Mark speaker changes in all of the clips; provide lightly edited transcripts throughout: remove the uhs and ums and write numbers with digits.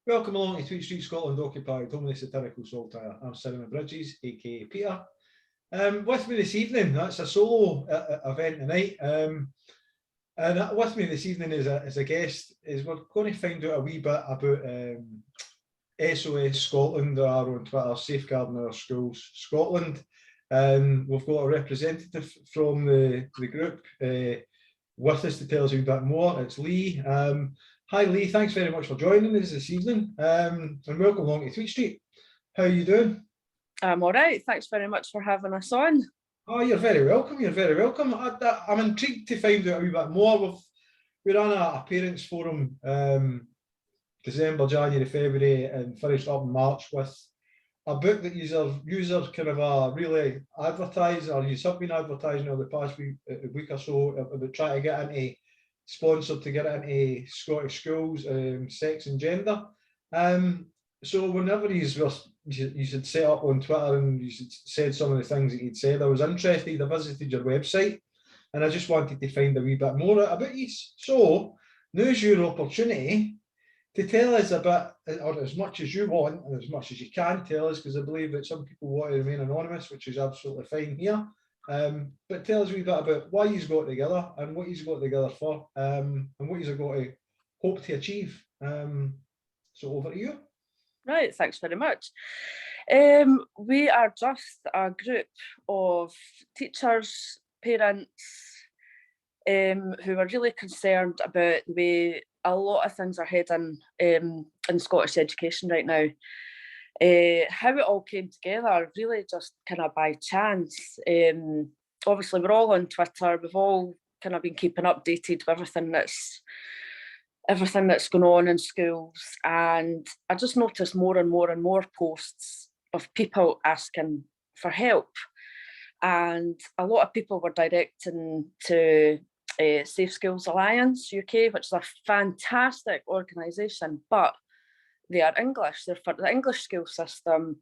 Speaker 1: Welcome along to Tweet Street Scotland occupied home of the satirical saltire. I'm Cinnamon Bridges, aka Peter. With me this evening, that's a solo event tonight. And with me this evening as a guest is we're going to find out a wee bit about SOS Scotland, or on Twitter, Safeguarding Our Schools Scotland. We've got a representative from the group with us to tell us a wee bit more. It's Lee. Hi Lee, thanks very much for joining us this evening, and welcome along to Tweet Street. How are you doing?
Speaker 2: I'm all right, thanks very much for having us on.
Speaker 1: Oh, you're very welcome, you're very welcome. I'm intrigued to find out a wee bit more. We ran a parents forum December, January, February and finished up in March with a book that users kind of really advertise, or you have been advertising over the past week or so about trying to get into sponsored to get into Scottish schools, sex and gender. So whenever you should set up on Twitter and you said some of the things that you'd said, I was interested. I visited your website and I just wanted to find a wee bit more about you. So now's your opportunity to tell us a bit, or as much as you want and as much as you can tell us, because I believe that some people want to remain anonymous, which is absolutely fine here. But tell us a wee bit about why you've got together and what you've got together for, and what you've got to hope to achieve. So over to you.
Speaker 2: Right, thanks very much. We are just a group of teachers, parents, who are really concerned about the way a lot of things are heading in Scottish education right now. How it all came together really just kind of by chance. Obviously we're all on Twitter, we've all kind of been keeping updated with everything that's going on in schools, and I just noticed more and more posts of people asking for help, and a lot of people were directing to Safe Schools Alliance UK, which is a fantastic organisation, but they are English. They're for the English school system,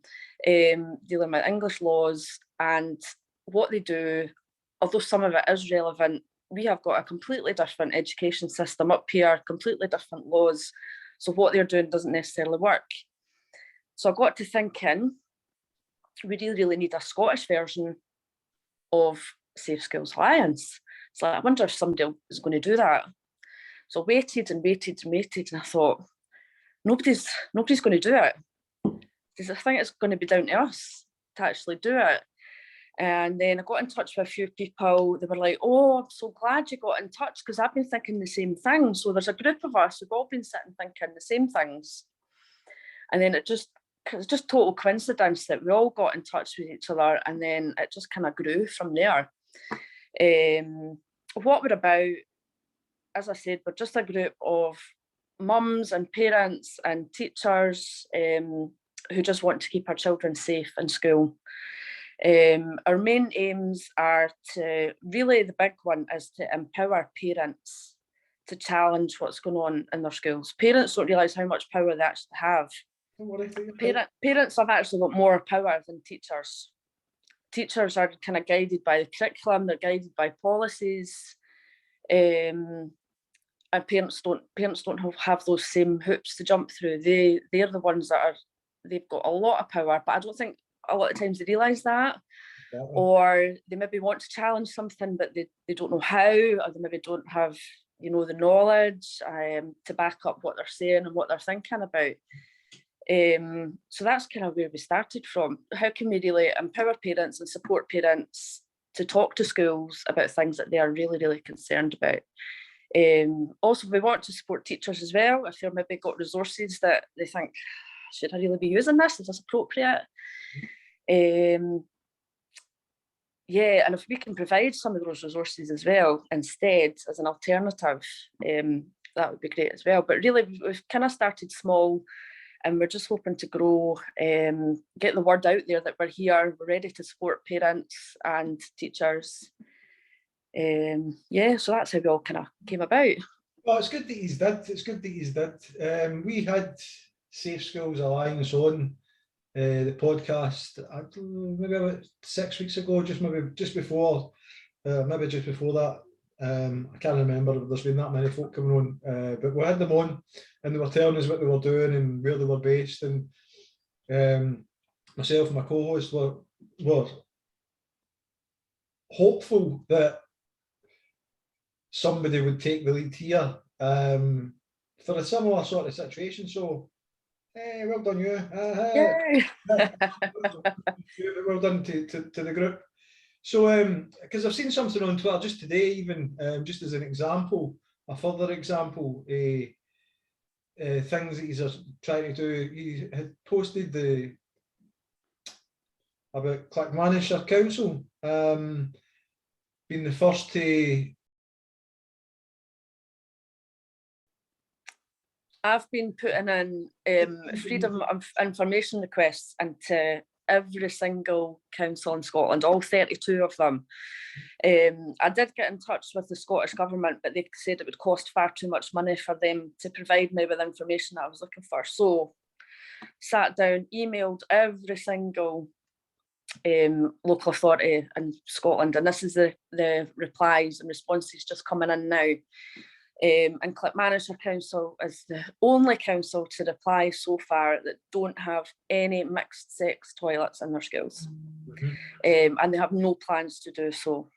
Speaker 2: dealing with English laws, and what they do, although some of it is relevant, we have got a completely different education system up here, completely different laws. So what they're doing doesn't necessarily work. So I got to thinking, we really need a Scottish version of Safe Schools Alliance. So I wonder if somebody is going to do that. So I waited and I thought, nobody's going to do it. Because I think it's going to be down to us to actually do it. And then I got in touch with a few people. They were like, oh, I'm so glad you got in touch, because I've been thinking the same thing. So there's a group of us who've all been sitting thinking the same things. And then it's just total coincidence that we all got in touch with each other, and then it just kind of grew from there. What we're about, as I said, we're just a group of mums and parents and teachers who just want to keep our children safe in school. Our main aims are to, really the big one is to empower parents to challenge what's going on in their schools. Parents don't realise how much power they actually have. Parents have actually got more power than teachers. Teachers are kind of guided by the curriculum, they're guided by policies, and parents don't have those same hoops to jump through. They're the ones that they've got a lot of power, but I don't think a lot of times they realise that. Or they maybe want to challenge something, but they don't know how, or they maybe don't have, the knowledge to back up what they're saying and what they're thinking about. So that's kind of where we started from. How can we really empower parents and support parents to talk to schools about things that they are really, really concerned about? Also, we want to support teachers as well. If they've maybe got resources that they think, should I really be using this? Is this appropriate? Yeah, and if we can provide some of those resources as well instead as an alternative, that would be great as well. But really, we've kind of started small, and we're just hoping to grow, get the word out there that we're here, we're ready to support parents and teachers. Yeah, so that's how we all kind of came about.
Speaker 1: Well, it's good that he's did. It's good that he's did. We had Safe Schools Alliance on the podcast maybe about 6 weeks ago, just before that. I can't remember, there's been that many folk coming on, but we had them on and they were telling us what they were doing and where they were based, and myself and my co-host were hopeful that somebody would take the lead here for a similar sort of situation. So, well done you.
Speaker 2: Yay!
Speaker 1: Well done to the group. So, because I've seen something on Twitter just today, even just as an example, a further example, things that he's trying to do. He had posted about Clackmannanshire Council being the first to.
Speaker 2: I've been putting in freedom of information requests into every single council in Scotland, all 32 of them. I did get in touch with the Scottish Government, but they said it would cost far too much money for them to provide me with information that I was looking for. So sat down, emailed every single local authority in Scotland, and this is the replies and responses just coming in now. And Clackmannanshire Council is the only council to reply so far that don't have any mixed sex toilets in their schools. And they have no plans to do so.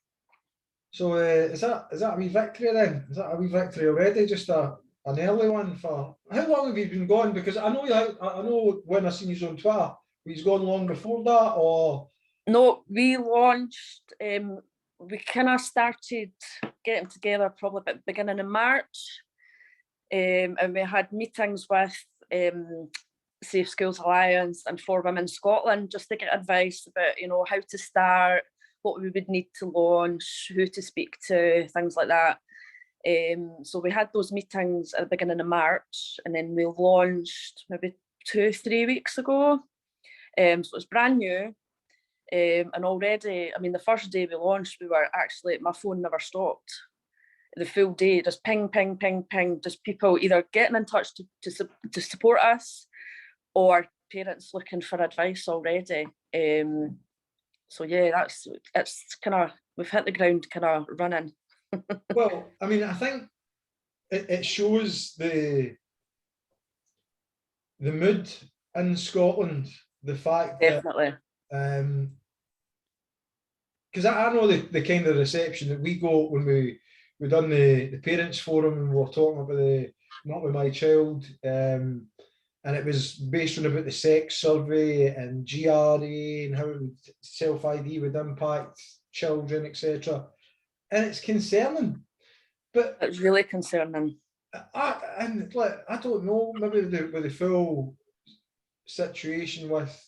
Speaker 1: So is that a wee victory then? Is that a wee victory already? Just an early one for how long have you been gone? Because I know when I seen you on Twitter, he's gone long before that, or
Speaker 2: no, we launched. We kind of started getting together probably at the beginning of March, and we had meetings with Safe Schools Alliance and For Women Scotland just to get advice about, you know, how to start, what we would need to launch, who to speak to, things like that. So we had those meetings at the beginning of March, and then we launched maybe 2-3 weeks ago. So it's brand new. And already, I mean, the first day we launched, we were actually, my phone never stopped. The full day, just ping, ping, ping, ping, just people either getting in touch to support us, or parents looking for advice already. So yeah, it's kind of, we've hit the ground kind of running.
Speaker 1: Well, I mean, I think it shows the mood in Scotland, the fact
Speaker 2: Definitely.
Speaker 1: that because I know the kind of reception that we got when we done the parents forum, and we were talking about the Not With My Child, and it was based on about the sex survey and GRA and how it would, self-ID would impact children, etc. And it's concerning, but
Speaker 2: it's really concerning.
Speaker 1: I don't know, maybe with the full situation with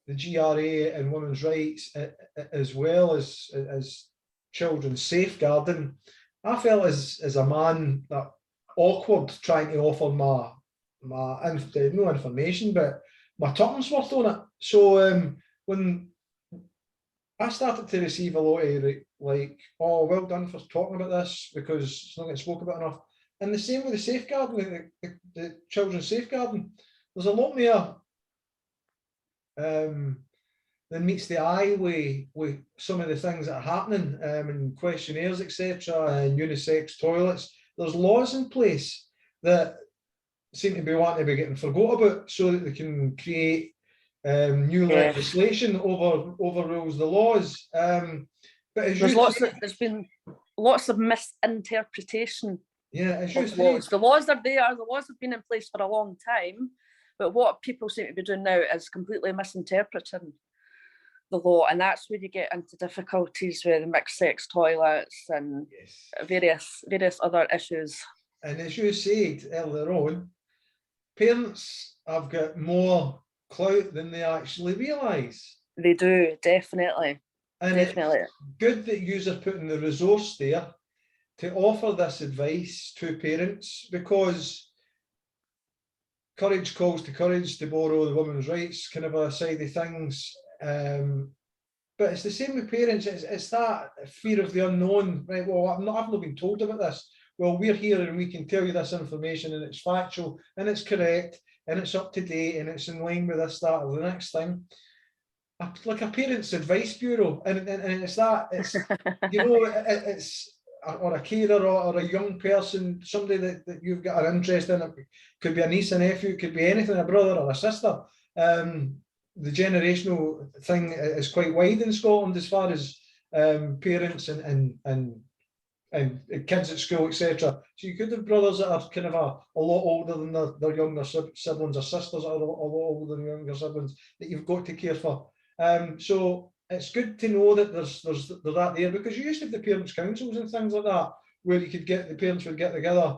Speaker 1: the GRA and women's rights, as well as children's safeguarding, I felt as a man that awkward trying to offer my no information, but my tuppence worth on it. So when I started to receive a lot of like, oh, well done for talking about this because it's not getting spoken about enough. And the same with the safeguarding, the children's safeguarding. There's a lot more than meets the eye with some of the things that are happening, and questionnaires, etc., and unisex toilets. There's laws in place that seem to be wanting to be getting forgot about, so that they can create new legislation that overrules the laws. But
Speaker 2: there's been lots of misinterpretation.
Speaker 1: Yeah, as you say,
Speaker 2: laws. The laws are there. The laws have been in place for a long time, but what people seem to be doing now is completely misinterpreting the law, and that's where you get into difficulties with mixed sex toilets and various other issues.
Speaker 1: And as you said earlier on, parents have got more clout than they actually realise.
Speaker 2: They do, definitely.
Speaker 1: And definitely. It's good that you are putting the resource there to offer this advice to parents, because courage calls to courage, to borrow the women's rights kind of a side of things. But it's the same with parents. It's that fear of the unknown. Right? Well, I've not been told about this. Well, we're here and we can tell you this information, and it's factual and it's correct and it's up to date and it's in line with this, that, or the next thing. Like a parents' advice bureau, and it's that. It's you know, it's. or a carer or a young person, somebody that you've got an interest in. It could be a niece, a nephew, it could be anything, a brother or a sister. The generational thing is quite wide in Scotland as far as parents and kids at school, etc. So you could have brothers that are kind of a lot older than their younger siblings, or sisters that are a lot older than younger siblings that you've got to care for. So it's good to know that there's that there, because you used to have the parents' councils and things like that, where you could get, the parents would get together.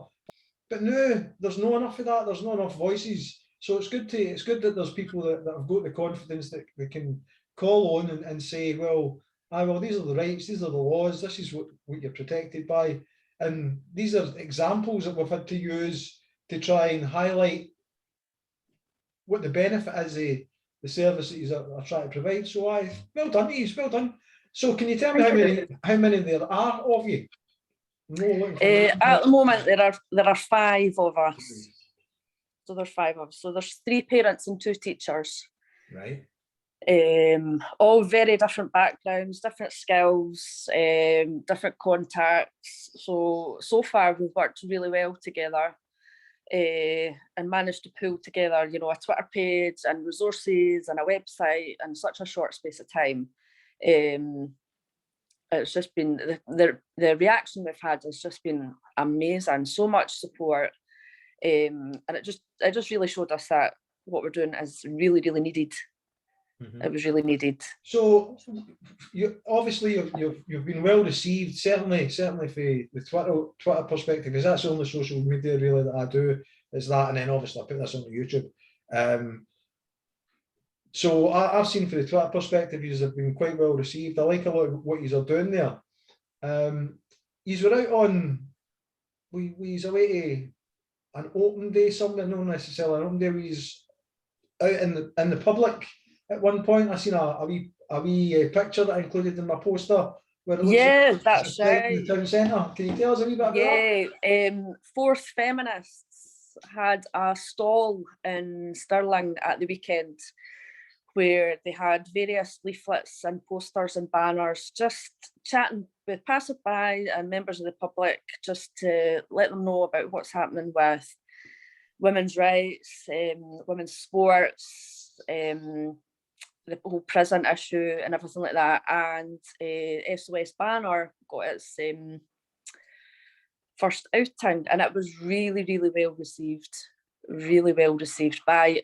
Speaker 1: But now there's not enough of that. There's not enough voices. So it's good that there's people that have got the confidence that they can call on and say, well, these are the rights, these are the laws, this is what you're protected by. And these are examples that we've had to use to try and highlight what the benefit is of the services that are trying to provide. So well done, Yves, well done. So can you tell me how many there are of you?
Speaker 2: At the moment, there are 5 of us. So there's 5 of us. So there's 3 parents and 2 teachers.
Speaker 1: Right.
Speaker 2: All very different backgrounds, different skills, different contacts. So far we've worked really well together, and managed to pull together, you know, a Twitter page and resources and a website in such a short space of time. It's just been the reaction we've had has just been amazing. So much support, and it just really showed us that what we're doing is really, really needed. Mm-hmm. It was really needed.
Speaker 1: So obviously you've been well received, certainly for the Twitter perspective, because that's the only social media really that I do, is that, and then obviously I put this on YouTube. So I've seen for the Twitter perspective, you have been quite well received. I like a lot of what you are doing there. You were out on, we away to an open day somewhere, not necessarily an open day, we out in the public at one point. I seen a wee picture that I included in my poster.
Speaker 2: Yeah, that's right.
Speaker 1: In the town centre. Can you tell us a wee bit about that?
Speaker 2: Yeah, Fourth Feminists had a stall in Stirling at the weekend, where they had various leaflets and posters and banners, just chatting with passersby and members of the public, just to let them know about what's happening with women's rights, women's sports, the whole prison issue and everything like that. And SOS Banner got its first outing, and it was really, really well received by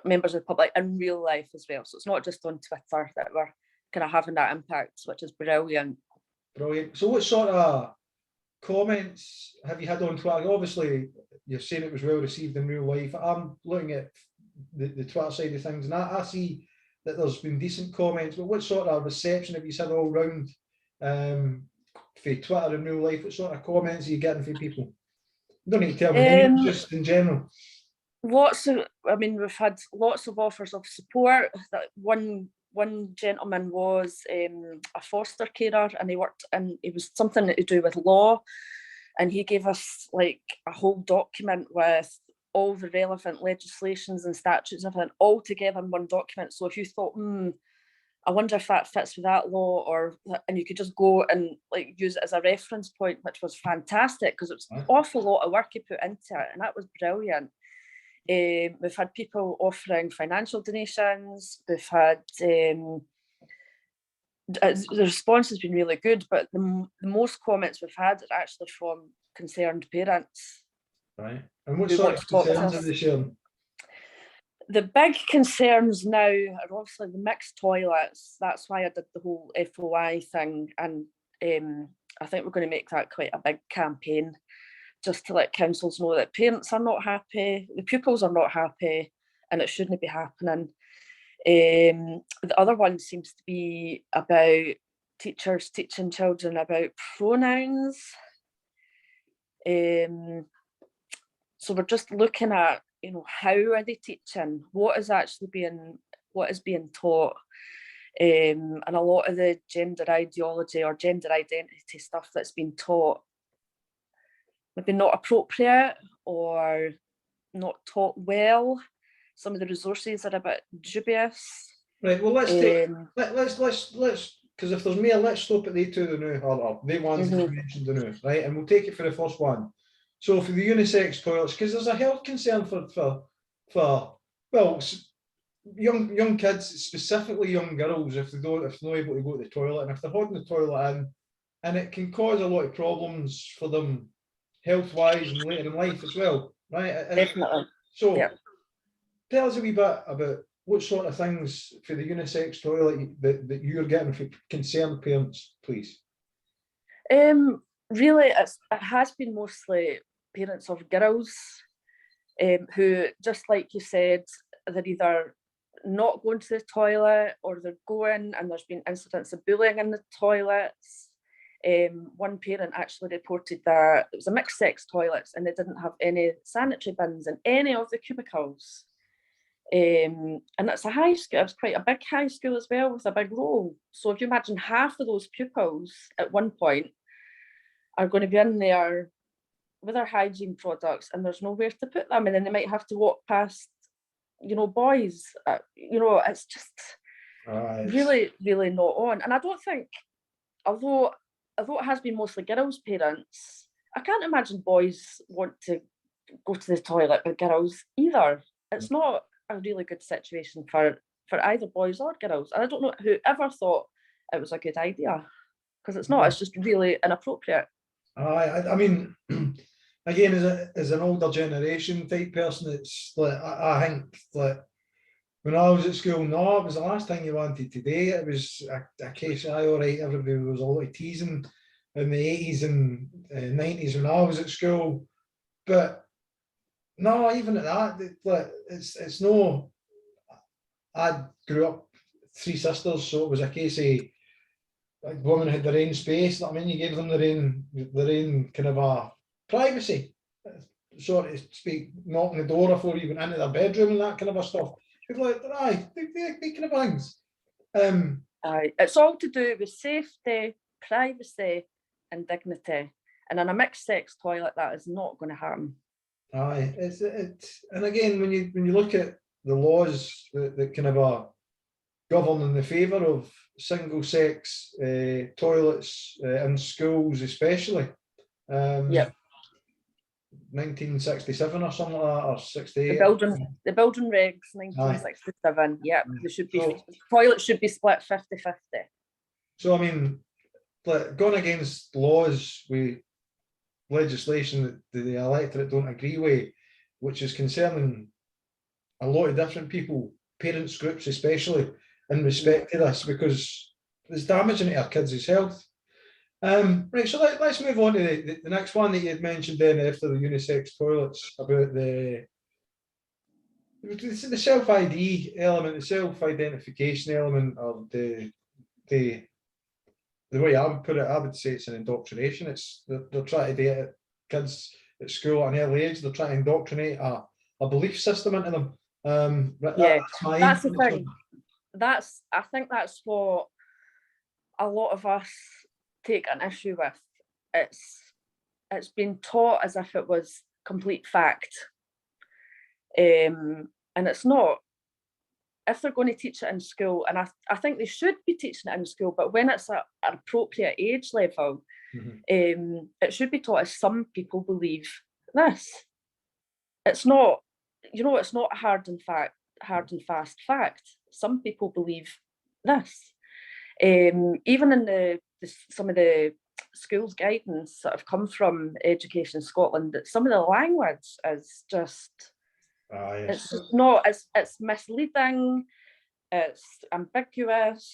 Speaker 2: members of the public in real life as well. So it's not just on Twitter that we're kind of having that impact, which is brilliant.
Speaker 1: Brilliant. So what sort of comments have you had on Twitter? Obviously, you're saying it was well received in real life. I'm looking at the Twitter side of things, and I see that there's been decent comments, but what sort of reception have you had all round for Twitter in real life? What sort of comments are you getting from people? You don't need to tell me, just in general.
Speaker 2: We've had lots of offers of support. That one gentleman was a foster carer, and he was something to do with law, and he gave us like a whole document with all the relevant legislations and statutes and everything all together in one document. So if you thought, I wonder if that fits with that law, and you could just go and like use it as a reference point, which was fantastic, because it was an awful lot of work you put into it, and that was brilliant. We've had people offering financial donations. We've had the response has been really good, but the most comments we've had are actually from concerned parents.
Speaker 1: Right. And what sort of concerns are they sharing?
Speaker 2: The big concerns now are obviously the mixed toilets. That's why I did the whole FOI thing, and I think we're going to make that quite a big campaign, just to let councils know that parents are not happy, the pupils are not happy, and it shouldn't be happening. The other one seems to be about teachers teaching children about pronouns. So we're just looking at, how are they teaching? What is being taught? And a lot of the gender ideology or gender identity stuff that's been taught, maybe not appropriate or not taught well. Some of the resources are a bit dubious.
Speaker 1: Right. Well, let's because if there's more, let's stop at they two the new, or they ones that you mentioned the new, right? And we'll take it for the first one. So for the unisex toilets, because there's a health concern for well, young kids, specifically young girls, if they're not able to go to the toilet, and if they're holding the toilet in, and it can cause a lot of problems for them health-wise and later in life as well, right?
Speaker 2: Definitely.
Speaker 1: So
Speaker 2: yeah.
Speaker 1: Tell us a wee bit about what sort of things for the unisex toilet that you're getting for concerned parents, please.
Speaker 2: Really, it has been mostly parents of girls who, just like you said, they're either not going to the toilet or they're going, and there's been incidents of bullying in the toilets. One parent actually reported that it was a mixed sex toilets and they didn't have any sanitary bins in any of the cubicles. And it's a high school, it's quite a big high school as well, with a big row. So if you imagine half of those pupils at one point are going to be in there with their hygiene products and there's nowhere to put them, and then they might have to walk past, boys. It's just really, really not on. And I don't think, although it has been mostly girls' parents, I can't imagine boys want to go to the toilet with girls either. It's not a really good situation for either boys or girls. And I don't know who ever thought it was a good idea, because it's not. It's just really inappropriate.
Speaker 1: I mean, again, as an older generation type person, it's like I think like when I was at school, no, it was the last thing you wanted to do. It was a case of, all right, everybody was a lot of teasing in the 80s and 90s when I was at school. But no, even at that, like, it's no, I grew up 3 sisters, so it was a case of, like, women had their own space. I mean, you gave them their own kind of a privacy, so to speak, knocking the door before you went into their bedroom and that kind of a stuff. It's like, they kind of things.
Speaker 2: It's all to do with safety, privacy, and dignity. And in a mixed sex toilet, that is not going to happen.
Speaker 1: It's and again, when you look at the laws that kind of govern in the favour of single sex toilets in schools, especially. 1967 or something like that, or 68.
Speaker 2: The building regs, 1967. Yeah, they should be, toilets should be split 50-50.
Speaker 1: So I mean, like, going against laws with legislation that the electorate don't agree with, which is concerning a lot of different people, parents groups especially, in respect to this, because it's damaging to our kids' health. Right, so let's move on to the next one that you had mentioned then after the unisex toilets, about the self-ID element, the self-identification element, or the way I would put it, I would say it's an indoctrination. They're trying to get kids at school at an early age. They're trying to indoctrinate a belief system into them.
Speaker 2: That's the thing. I think that's what a lot of us take an issue with. It's been taught as if it was complete fact, and it's not. If they're going to teach it in school, and I think they should be teaching it in school, but when it's at an appropriate age level, it should be taught as some people believe this. It's not, it's not a hard and fast fact. Some people believe this. Even in some of the schools guidance that have come from Education Scotland, that some of the language is just, it's not, it's misleading, it's ambiguous,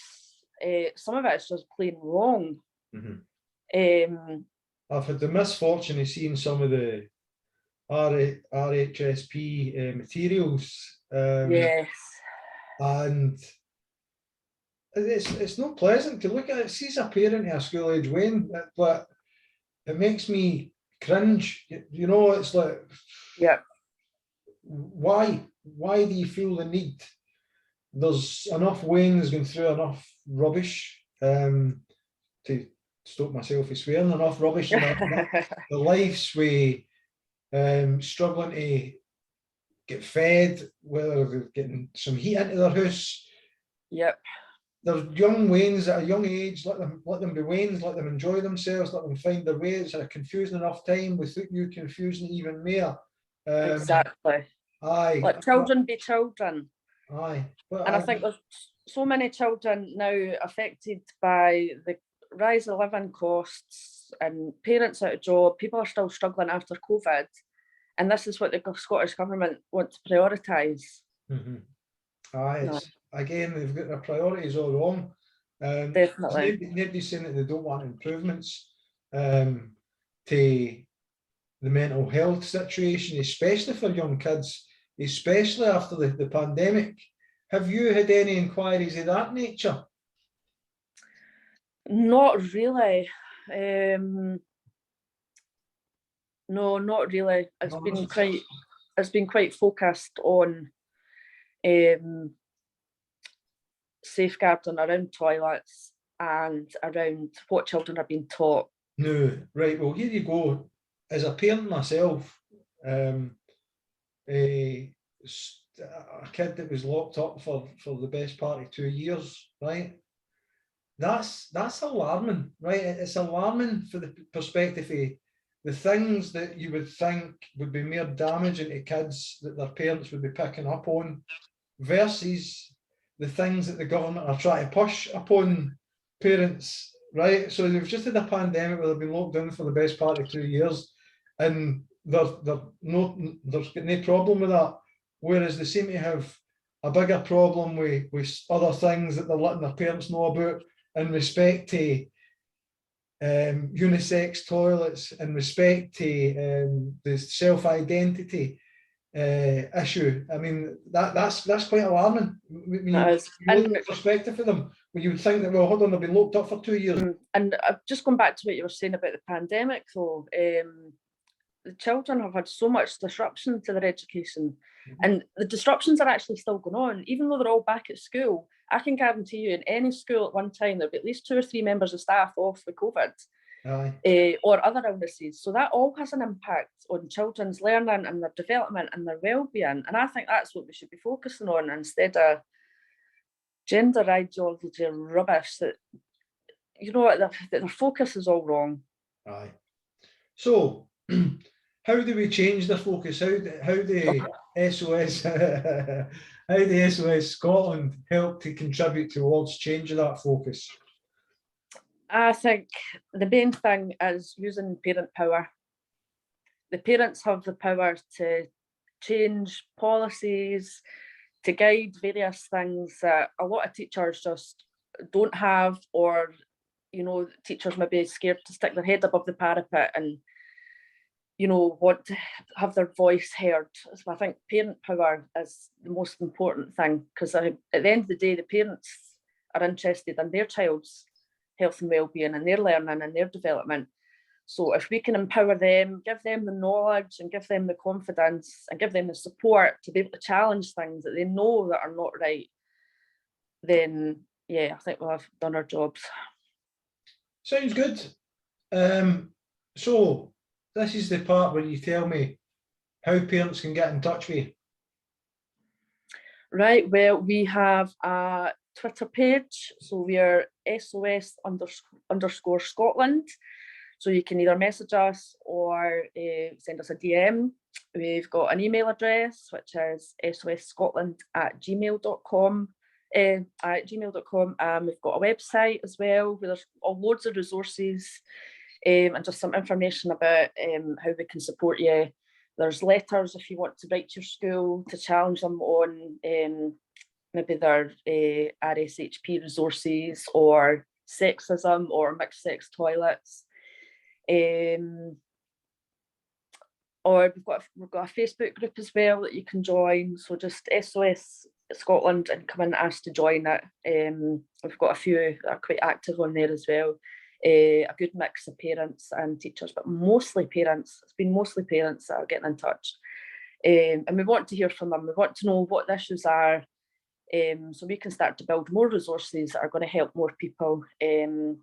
Speaker 2: some of it is just plain wrong.
Speaker 1: I've had the misfortune of seeing some of the RHSP materials.
Speaker 2: Yes.
Speaker 1: And it's not pleasant to look at. It sees a parent of a school age Wayne, but it makes me cringe. It's like, why do you feel the need? There's enough Wayne's going through enough rubbish, to stop myself from swearing, enough rubbish in their lives with struggling to get fed, whether they're getting some heat into their house. there's young wains at a young age, let them be wains, let them enjoy themselves, let them find their way. It's a confusing enough time without you confusing even more.
Speaker 2: Exactly.
Speaker 1: Aye.
Speaker 2: Let children be children.
Speaker 1: Aye.
Speaker 2: And I think there's so many children now affected by the rise of living costs and parents out of job. People are still struggling after COVID. And this is what the Scottish Government want to prioritise.
Speaker 1: Mm-hmm. Aye, again, they've got their priorities all wrong.
Speaker 2: Definitely.
Speaker 1: Nobody's saying that they don't want improvements to the mental health situation, especially for young kids, especially after the pandemic. Have you had any inquiries of that nature?
Speaker 2: Not really. No, not really. It's been quite focused on safeguarding around toilets and around what children are being taught.
Speaker 1: No, right. Well, here you go. As a parent myself, a kid that was locked up for the best part of 2 years, right? That's alarming, right? It's alarming for the perspective of the things that you would think would be more damaging to kids that their parents would be picking up on, versus the things that the government are trying to push upon parents, right? So they've just had a pandemic where they've been locked down for the best part of 2 years, and there's no problem with that. Whereas they seem to have a bigger problem with other things that they're letting their parents know about in respect to unisex toilets, in respect to the self-identity issue. I mean, that's quite alarming. When you look at the perspective of them, when you would think that, well, hold on, they've been locked up for 2 years.
Speaker 2: And I've just gone back to what you were saying about the pandemic, though. The children have had so much disruption to their education, and the disruptions are actually still going on, even though they're all back at school. I can guarantee you, in any school at one time, there'll be at least 2 or 3 members of staff off with COVID. Or other illnesses. So that all has an impact on children's learning and their development and their well-being. And I think that's what we should be focusing on, instead of gender ideology rubbish that, you know, their focus is all wrong.
Speaker 1: Aye. So how do we change the focus? How do SOS how do SOS Scotland help to contribute towards changing that focus?
Speaker 2: I think the main thing is using parent power. The parents have the power to change policies, to guide various things that a lot of teachers just don't have, or, you know, teachers may be scared to stick their head above the parapet and, you know, want to have their voice heard. So I think parent power is the most important thing, because at the end of the day, the parents are interested in their child's health and well-being and their learning and their development. So if we can empower them, give them the knowledge and give them the confidence and give them the support to be able to challenge things that they know that are not right, then yeah, I think we'll have done our jobs.
Speaker 1: Sounds good. So this is the part where you tell me how parents can get in touch with you.
Speaker 2: Right, well, we have a Twitter page, so we are SOS_Scotland. So you can either message us or send us a DM. We've got an email address, which is sosscotland@gmail.com. We've got a website as well, where there's loads of resources and just some information about how we can support you. There's letters if you want to write to your school to challenge them on maybe their RSHP resources or sexism or mixed sex toilets. Or we've got a Facebook group as well that you can join. So just SOS Scotland and come in and ask to join it. We've got a few that are quite active on there as well. A good mix of parents and teachers, but mostly parents. It's been mostly parents that are getting in touch. And we want to hear from them. We want to know what the issues are, so we can start to build more resources that are going to help more people, and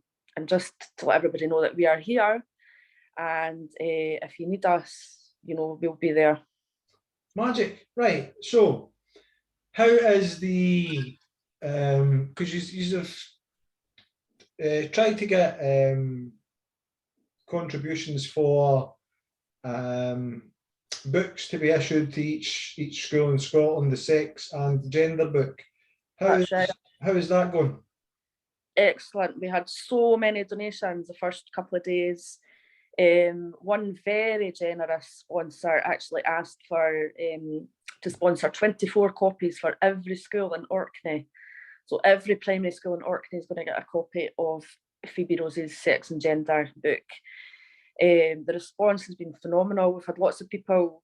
Speaker 2: just to let everybody know that we are here, and if you need us, you know, we'll be there.
Speaker 1: Magic. Right, so how is the because you've tried to get contributions for books to be issued to each school in Scotland, the sex and gender book. How is that going?
Speaker 2: Excellent. We had so many donations the first couple of days. One very generous sponsor actually asked for to sponsor 24 copies for every school in Orkney. So every primary school in Orkney is going to get a copy of Phoebe Rose's Sex and Gender book. The response has been phenomenal. We've had lots of people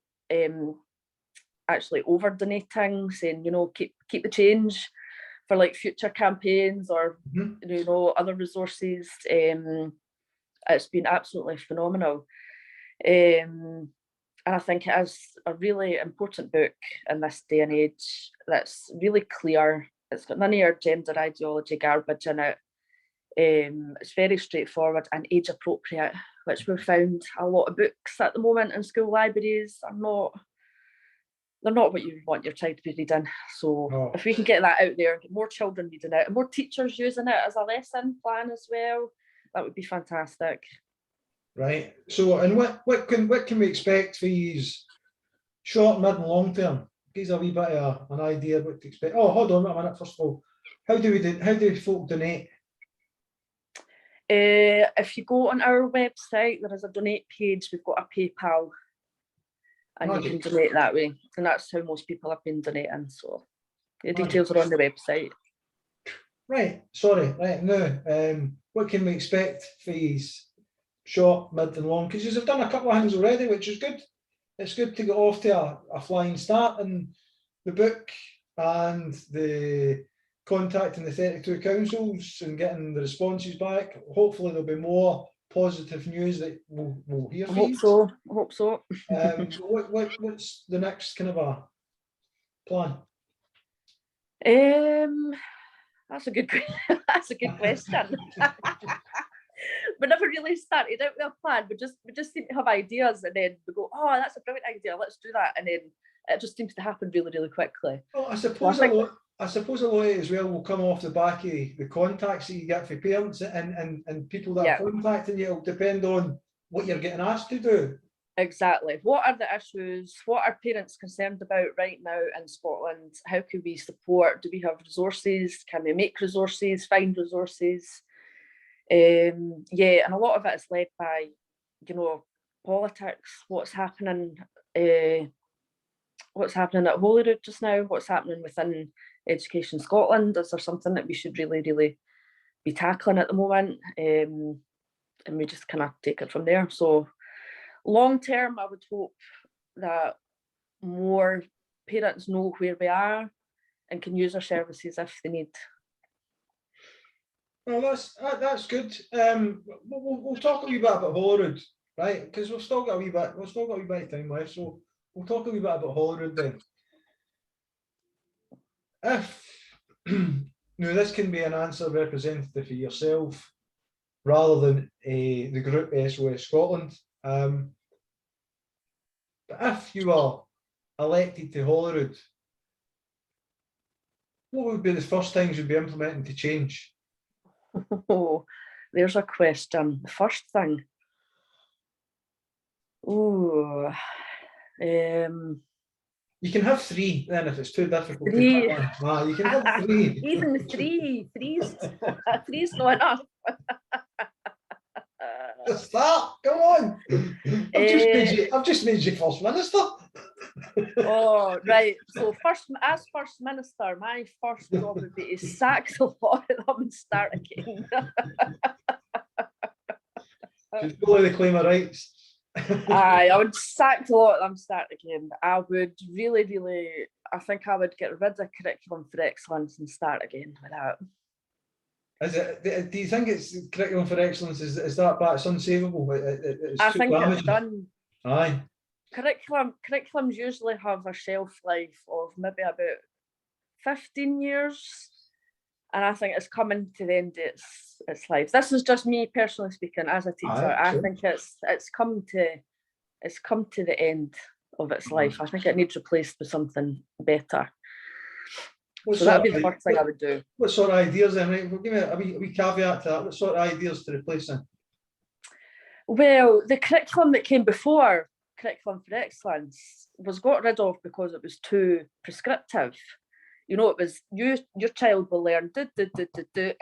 Speaker 2: actually over donating, saying, you know, keep the change for like future campaigns or you know, other resources. It's been absolutely phenomenal. And I think it is a really important book in this day and age that's really clear. It's got none of your gender ideology garbage in it. It's very straightforward and age appropriate, which we've found a lot of books at the moment in school libraries are not, they're not what you want your child to be reading. So if we can get that out there, get more children reading it and more teachers using it as a lesson plan as well, that would be fantastic.
Speaker 1: Right. So, and what can we expect for these short, mid, and long term? Gives a wee bit of an idea of what to expect. Oh, hold on a minute. First of all, how do folk donate?
Speaker 2: If you go on our website, there is a donate page. We've got a PayPal, and you can donate that way. And that's how most people have been donating. So the details are on the website.
Speaker 1: Right. Sorry. Right now, what can we expect for these short, mid, and long? Because you've done a couple of things already, which is good. It's good to get off to a flying start in the book and the contacting the 32 councils and getting the responses back. Hopefully there'll be more positive news that we'll hear from you.
Speaker 2: I hope so.
Speaker 1: What's the next kind of a plan?
Speaker 2: That's a good question. We never really started out with a plan. We just seem to have ideas, and then we go, oh, that's a brilliant idea, let's do that, and then it just seems to happen really, really quickly.
Speaker 1: Well, I suppose a lot of it as well will come off the back of the contacts that you get for parents and people that are contacting you. It'll depend on what you're getting asked to do.
Speaker 2: Exactly. What are the issues? What are parents concerned about right now in Scotland? How can we support? Do we have resources? Can we make resources? Find resources? And a lot of it is led by, you know, politics. What's happening at Holyrood just now? What's happening within Education Scotland? Is there something that we should really, really be tackling at the moment? And we just kind of take it from there. So long term, I would hope that more parents know where we are and can use our services if they need.
Speaker 1: Well, that's good. We'll talk a wee bit about Holyrood, right? Because we've still got a wee bit of time left, so we'll talk a wee bit about Holyrood then. If now this can be an answer representative for yourself rather than the group SOS Scotland. But if you are elected to Holyrood, what would be the first things you'd be implementing to change?
Speaker 2: Oh, there's a question. The first thing. Oh,
Speaker 1: you can have three then if it's too difficult.
Speaker 2: Three.
Speaker 1: You can have three.
Speaker 2: Even three's not enough.
Speaker 1: Start, come on. I've just made you First Minister.
Speaker 2: Oh, right. So as First Minister, my first job would be to sack a lot of them and start again.
Speaker 1: Just follow the claim of rights.
Speaker 2: I would sack a lot of them, start again. I would really, really, I think I would get rid of Curriculum for Excellence and start again with that.
Speaker 1: Do you think it's Curriculum for Excellence? Is that bad? It's unsavable.
Speaker 2: I think it's done.
Speaker 1: Aye.
Speaker 2: Curriculums usually have a shelf life of maybe about 15 years. And I think it's coming to the end of its life. This is just me personally speaking as a teacher. I think it's come to the end of its life. I think it needs replaced with something better. So that would be the first thing I would do.
Speaker 1: What sort of ideas then? Right? Well, give me a wee caveat to that. What sort of ideas to replace them?
Speaker 2: Well, the curriculum that came before Curriculum for Excellence was got rid of because it was too prescriptive. You know, it was your child will learn do, and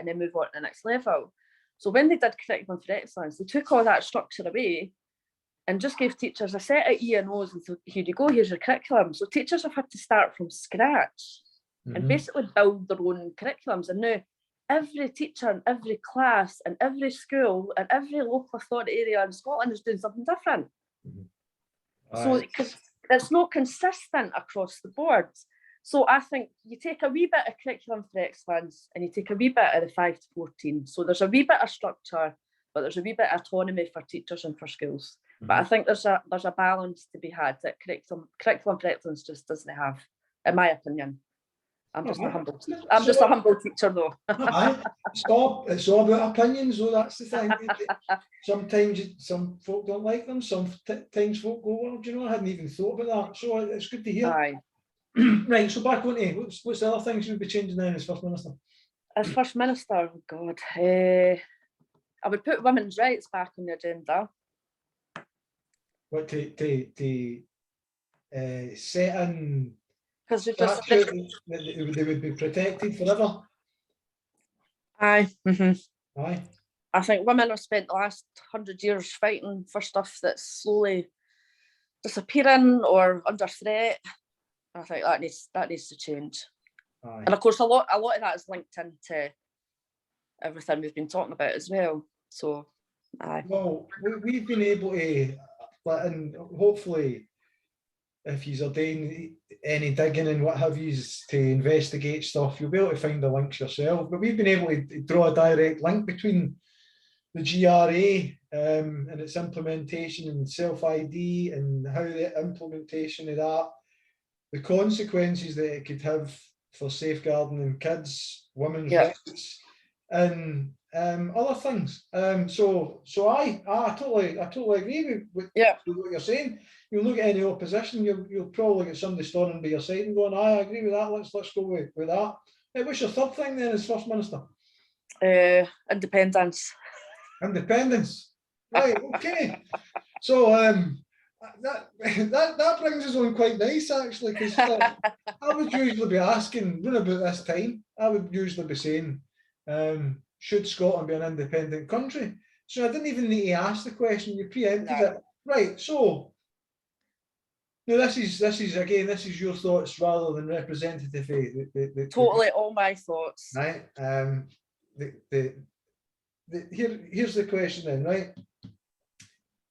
Speaker 2: then move on to the next level. So when they did Curriculum for Excellence, they took all that structure away and just gave teachers a set of E&Os and said, here you go, here's your curriculum. So teachers have had to start from scratch and basically build their own curriculums. And now every teacher in every class and every school and every local authority area in Scotland is doing something different. So it's not consistent across the board. So I think you take a wee bit of Curriculum for Excellence and you take a wee bit of the 5 to 14. So there's a wee bit of structure, but there's a wee bit of autonomy for teachers and for schools. But I think there's a balance to be had that Curriculum for Excellence just doesn't have, in my opinion. I'm just a humble teacher, though.
Speaker 1: It's all about opinions, though. That's the thing. Sometimes some folk don't like them. Sometimes folk go, well, do you know, I hadn't even thought about that. So it's good to hear.
Speaker 2: Aye.
Speaker 1: Right, so back on to what's the other things you would be changing now as First Minister?
Speaker 2: As First Minister, oh God, I would put women's rights back on the agenda.
Speaker 1: What to set in?
Speaker 2: Because
Speaker 1: they would be protected forever.
Speaker 2: Aye.
Speaker 1: Aye.
Speaker 2: I think women have spent the last 100 years fighting for stuff that's slowly disappearing or under threat. I think that needs to change.
Speaker 1: Aye.
Speaker 2: And of course, a lot of that is linked into everything we've been talking about as well. So, aye.
Speaker 1: Well, we've been able to, and hopefully, if you're doing any digging and what have you to investigate stuff, you'll be able to find the links yourself. But we've been able to draw a direct link between the GRA and its implementation and self-ID and how the implementation of that, the consequences that it could have for safeguarding kids, women's rights, and other things. So I totally agree with what you're saying. You look at any opposition, you'll probably get somebody standing by your side and going, I agree with that. Let's go with that. What's your third thing then as First Minister?
Speaker 2: Independence.
Speaker 1: Independence. Right. Okay. So that brings us on quite nice actually, because I would usually be asking, round about this time, I would usually be saying, should Scotland be an independent country? So I didn't even need to ask the question. You preempted it. Right. So now this is your thoughts rather than representative.
Speaker 2: Totally all my thoughts.
Speaker 1: Right. Here's the question then. Right.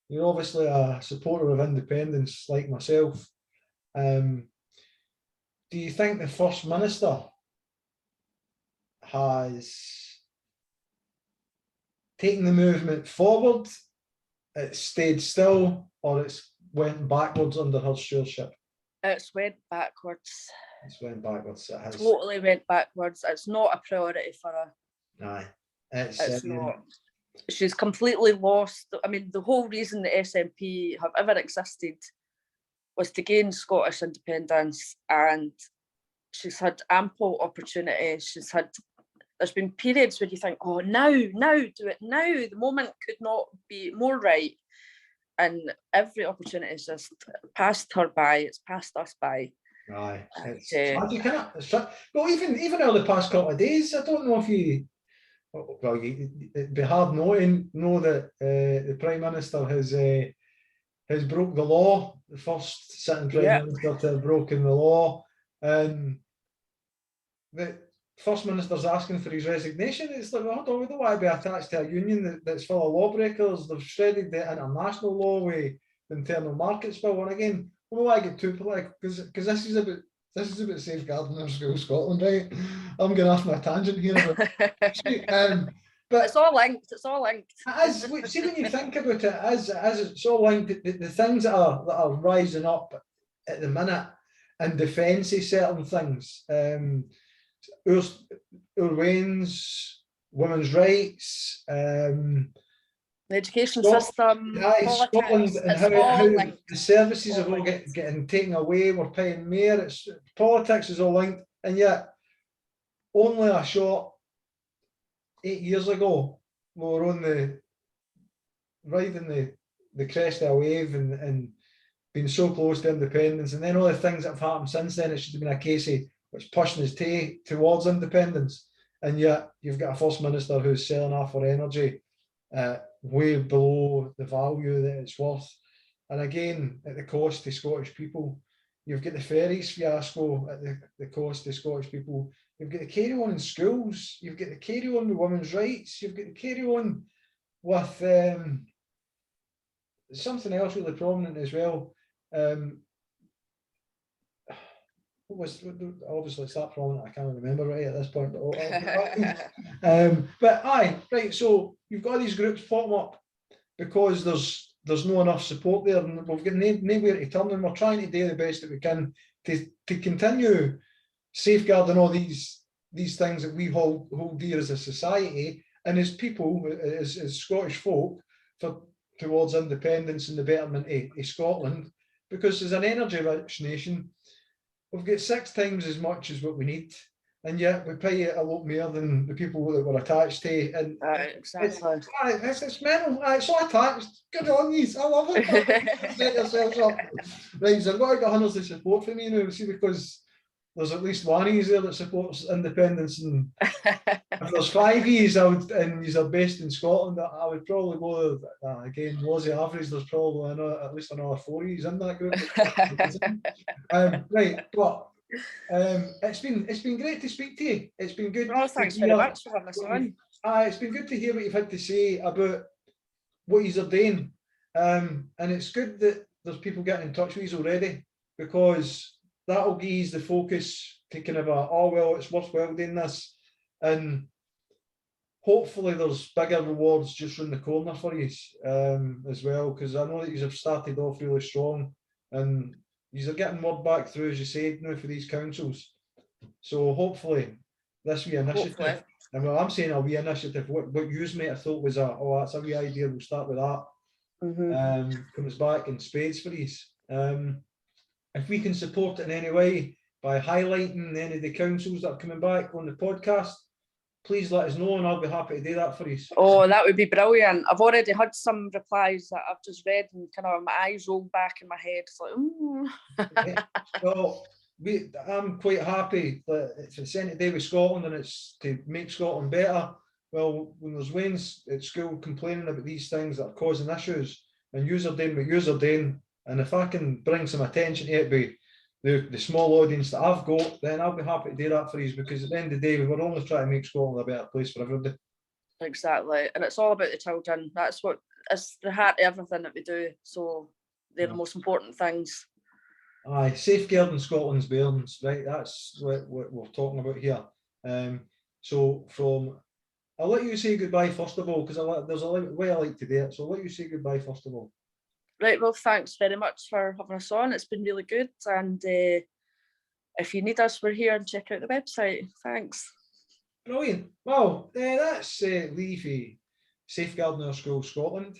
Speaker 1: You're obviously a supporter of independence like myself. Do you think the First Minister has taken the movement forward, it's stayed still, or it's went backwards under her stewardship?
Speaker 2: It's went backwards.
Speaker 1: It's went backwards. It has.
Speaker 2: Totally went backwards. It's not a priority for her.
Speaker 1: Aye.
Speaker 2: It's not. She's completely lost. I mean, the whole reason the SNP have ever existed was to gain Scottish independence, and she's had ample opportunity. There's been periods where you think, oh, now, do it now. The moment could not be more right. And every opportunity is just passed her by. It's passed us by.
Speaker 1: Aye. Well, even over the past couple of days, I don't know if you. Well, it'd be hard not to know that the Prime Minister has broke the law, the first sitting Prime Minister to have broken the law, and the First Minister's asking for his resignation. It's like, well, hold on, we don't want to be attached to a union that's full of lawbreakers. They've shredded the international law with the internal markets bill, and again, I don't want to get too political because this is about safeguarding our school Scotland, right? I'm going off my tangent here. But
Speaker 2: it's all linked. It's all linked.
Speaker 1: See, when you think about it, as it's all linked, the things that are rising up at the minute in defence of certain things, Urwain's women's rights,
Speaker 2: the education system,
Speaker 1: Scotland, and how the services are all getting taken away. We're paying more. Politics is all linked, and yet only a short 8 years ago, we were on riding the crest of a wave and being so close to independence, and then all the things that have happened since then, it should have been a case of which pushing us towards independence, and yet you've got a First Minister who's selling off our energy way below the value that it's worth, and again at the cost to Scottish people. You've got the ferries fiasco at the cost to Scottish people. You've got the carry on in schools. You've got the carry on with women's rights. You've got the carry on with something else really prominent as well. Obviously it's that prominent, I can't remember right at this point. But aye, right, so you've got these groups popping up because there's not enough support there, and we've got nowhere to turn, and we're trying to do the best that we can to continue safeguarding all these things that we hold dear as a society and as people, as Scottish folk, towards independence and the betterment of Scotland, because as an energy rich nation, we've got 6 times as much as what we need, and yet we pay a lot more than the people that we're attached to. And
Speaker 2: exactly.
Speaker 1: It's mental. It's so attached. Good on you. I love it. Set yourselves up. Right, so I've got to get hundreds of support from you now, see, because there's at least one of you there that supports independence, and if there's 5 of you and you're based in Scotland, I would probably go again, Lozzie average, there's probably at least another 4 of you in that group. Right, but it's been great to speak to you. It's been good.
Speaker 2: Oh, thanks very much for having us on.
Speaker 1: It's been good to hear what you've had to say about what you're doing, and it's good that there's people getting in touch with you already, because that'll give you the focus to kind of oh well, it's worthwhile doing this, and hopefully there's bigger rewards just around the corner for you as well, because I know that you have started off really strong, and you are getting word back through, as you said, now for these councils. So hopefully this wee initiative, and well, I'm saying a wee initiative, what you might have thought was that's a wee idea, we'll start with that, comes back in spades for you. If we can support it in any way by highlighting any of the councils that are coming back on the podcast, please let us know, and I'll be happy to do that for you.
Speaker 2: Oh, that would be brilliant. I've already had some replies that I've just read, and kind of my eyes roll back in my head. It's like, ooh.
Speaker 1: Yeah. Well, I'm quite happy that it's anything to do with Scotland and it's to make Scotland better. Well, when there's Wayne's at school complaining about these things that are causing issues, and you're doing what you're doing, and if I can bring some attention to it by the small audience that I've got, then I'll be happy to do that for you, because at the end of the day, we're only trying to make Scotland a better place for everybody.
Speaker 2: Exactly, and it's all about the children. That's what is the heart of everything that we do. So they're the most important things.
Speaker 1: Aye, safeguarding Scotland's bairns, right? That's what we're talking about here. So I'll let you say goodbye first of all, because there's a way I like to do it. So I'll let you say goodbye first of all.
Speaker 2: Right, well, thanks very much for having us on. It's been really good, and if you need us, we're here, and check out the website. Thanks.
Speaker 1: Brilliant. Well, that's Lee Safeguarding Our Schools Scotland.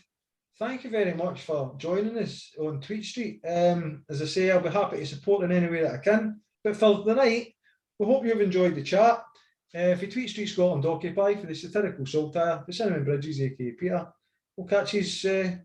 Speaker 1: Thank you very much for joining us on Tweet Street. As I say, I'll be happy to support in any way that I can. But for the night, we hope you've enjoyed the chat. For Tweet Street Scotland Occupy, for the satirical saltire, for Cinnamon Bridges, aka Peter, we'll catch you soon.